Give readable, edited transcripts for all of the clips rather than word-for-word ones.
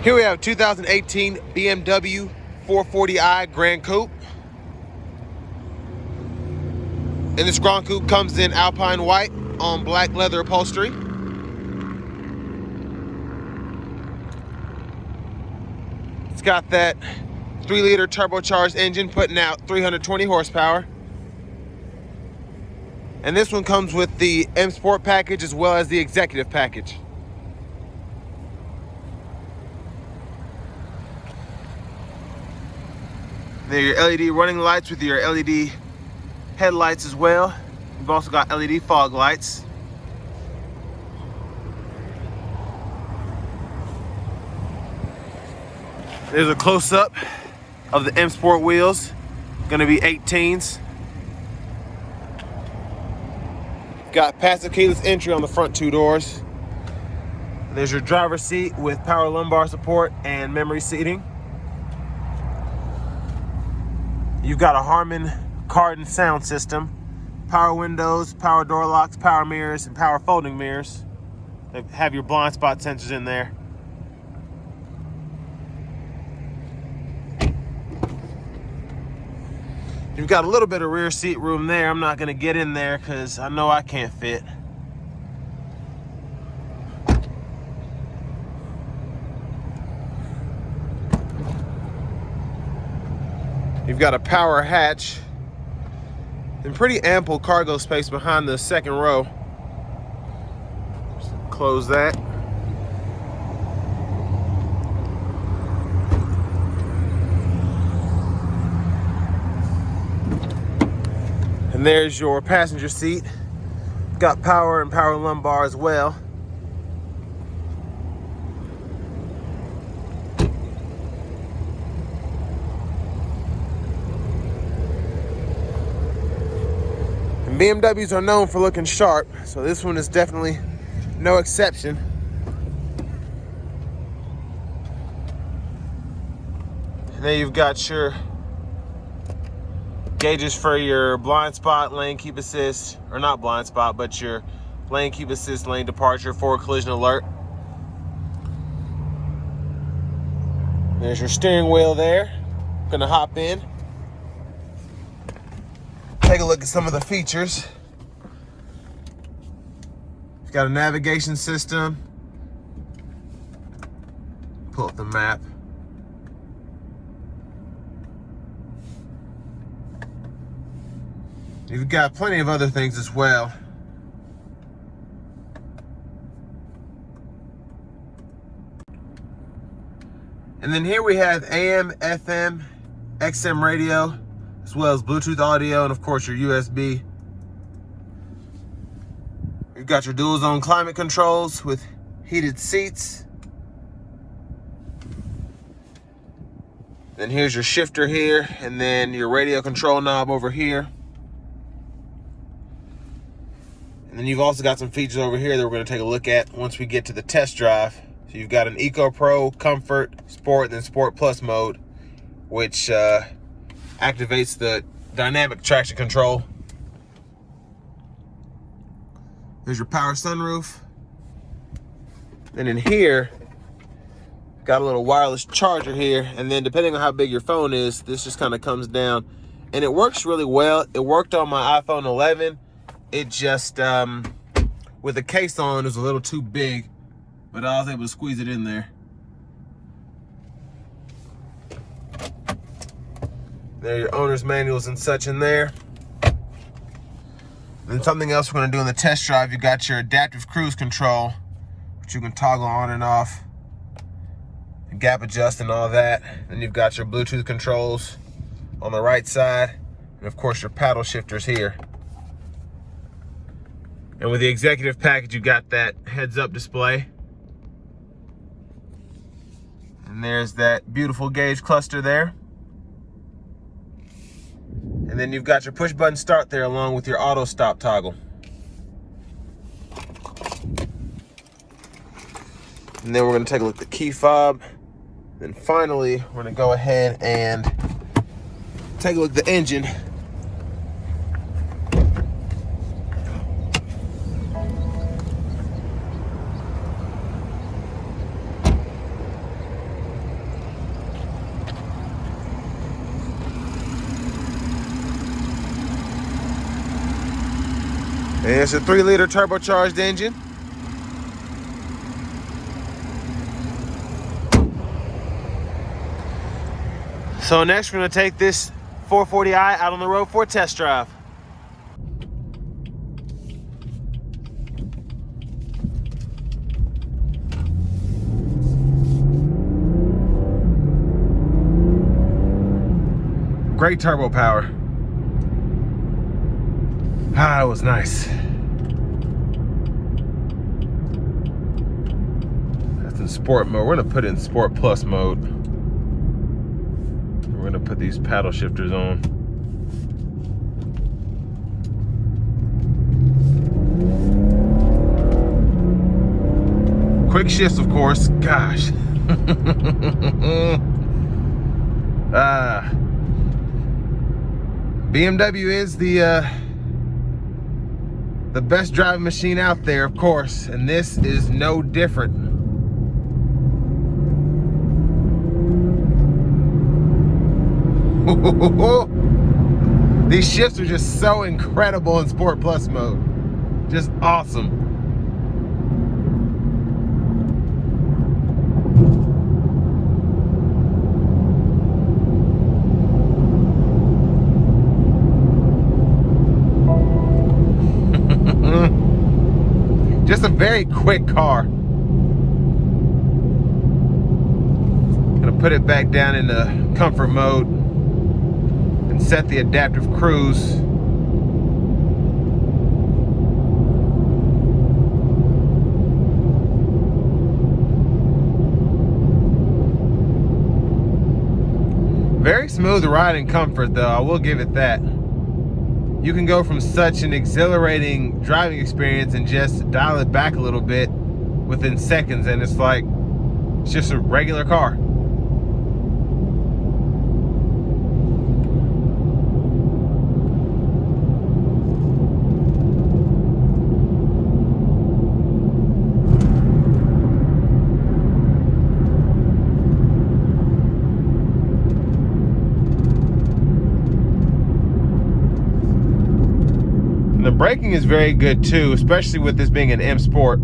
Here we have 2018 BMW 440i Gran Coupe. And this Gran Coupe comes in alpine white on black leather upholstery. It's got that 3-liter turbocharged engine putting out 320 horsepower. And this one comes with the M Sport package as well as the executive package. There are your LED running lights with your LED headlights as well. You've also got LED fog lights. There's a close-up of the M Sport wheels. Gonna be 18s. Got passive keyless entry on the front 2 doors. There's your driver's seat with power lumbar support and memory seating. You've got a Harman Kardon sound system, power windows, power door locks, power mirrors, and power folding mirrors. They have your blind spot sensors in there. You've got a little bit of rear seat room there. I'm not gonna get in there because I know I can't fit. You've got a power hatch and pretty ample cargo space behind the second row. Just close that. And there's your passenger seat. Got power and power lumbar as well. And BMWs are known for looking sharp, so this one is definitely no exception. And then you've got your gauges for your blind spot, lane keep assist, or not blind spot, but your lane keep assist, lane departure, forward collision alert. There's your steering wheel there. I'm gonna hop in, take a look at some of the features. It's got a navigation system. Pull up the map. You've got plenty of other things as well. And then here we have AM, FM, XM radio, as well as Bluetooth audio, and of course your USB. You've got your dual zone climate controls with heated seats. Then here's your shifter here, and then your radio control knob over here. And then you've also got some features over here that we're going to take a look at once we get to the test drive. So you've got an Eco Pro, Comfort, Sport, and then Sport Plus mode, which activates the dynamic traction control. There's your power sunroof. Then in here, got a little wireless charger here. And then depending on how big your phone is, this just kind of comes down. And it works really well. It worked on my iPhone 11. It just, with the case on, it was a little too big, but I was able to squeeze it in there. There are your owner's manuals and such in there. Then something else we're gonna do in the test drive, you got your adaptive cruise control, which you can toggle on and off, and gap adjust and all that. Then you've got your Bluetooth controls on the right side, and of course your paddle shifters here. And with the executive package, you got that heads-up display. And there's that beautiful gauge cluster there. And then you've got your push-button start there along with your auto stop toggle. And then we're gonna take a look at the key fob. Then finally, we're gonna go ahead and take a look at the engine. And it's a 3-liter turbocharged engine. So next we're gonna take this 440i out on the road for a test drive. Great turbo power. Ah, it was nice. That's in sport mode. We're gonna put it in sport plus mode. We're gonna put these paddle shifters on. Quick shifts, of course. Gosh. BMW is the best driving machine out there, of course, and this is no different. These shifts are just so incredible in Sport Plus mode. Just awesome. Just a very quick car. Gonna put it back down into comfort mode and set the adaptive cruise. Very smooth ride and comfort though, I will give it that. You can go from such an exhilarating driving experience and just dial it back a little bit within seconds, and it's like, it's just a regular car. The braking is very good too, especially with this being an M Sport.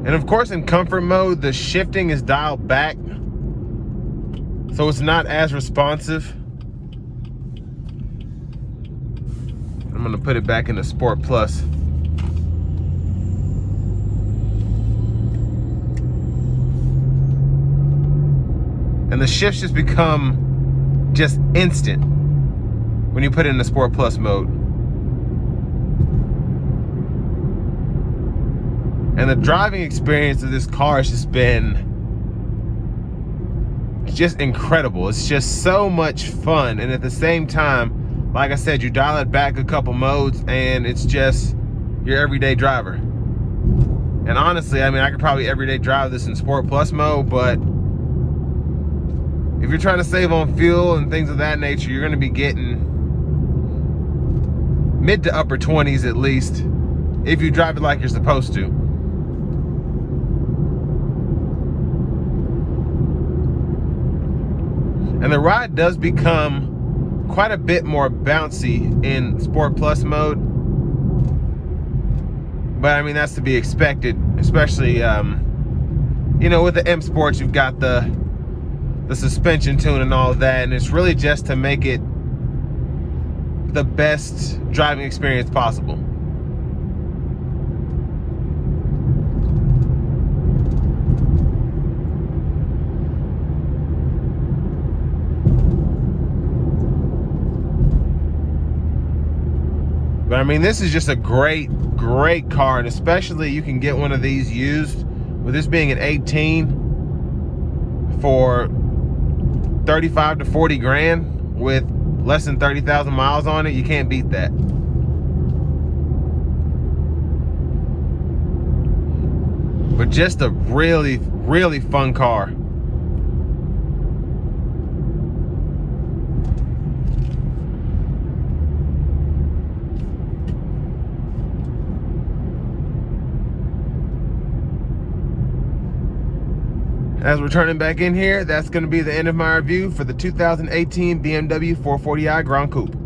And of course in comfort mode, the shifting is dialed back, so it's not as responsive. I'm gonna put it back into Sport Plus. And the shifts just become just instant when you put it in the Sport Plus mode. And the driving experience of this car has just been just incredible. It's just so much fun, and at the same time, like I said, you dial it back a couple modes and it's just your everyday driver. And honestly, I mean, I could probably everyday drive this in Sport Plus mode, but if you're trying to save on fuel and things of that nature, you're gonna be getting mid to upper 20s at least, if you drive it like you're supposed to. And the ride does become quite a bit more bouncy in Sport Plus mode, but I mean, that's to be expected, especially you know, with the M Sports, you've got the suspension tune and all of that, and it's really just to make it the best driving experience possible. But I mean, this is just a great car, and especially you can get one of these used, with this being an 18 for 35 to 40 grand with less than 30,000 miles on it. You can't beat that. But just a really fun car. As we're turning back in here, that's going to be the end of my review for the 2018 BMW 440i Gran Coupe.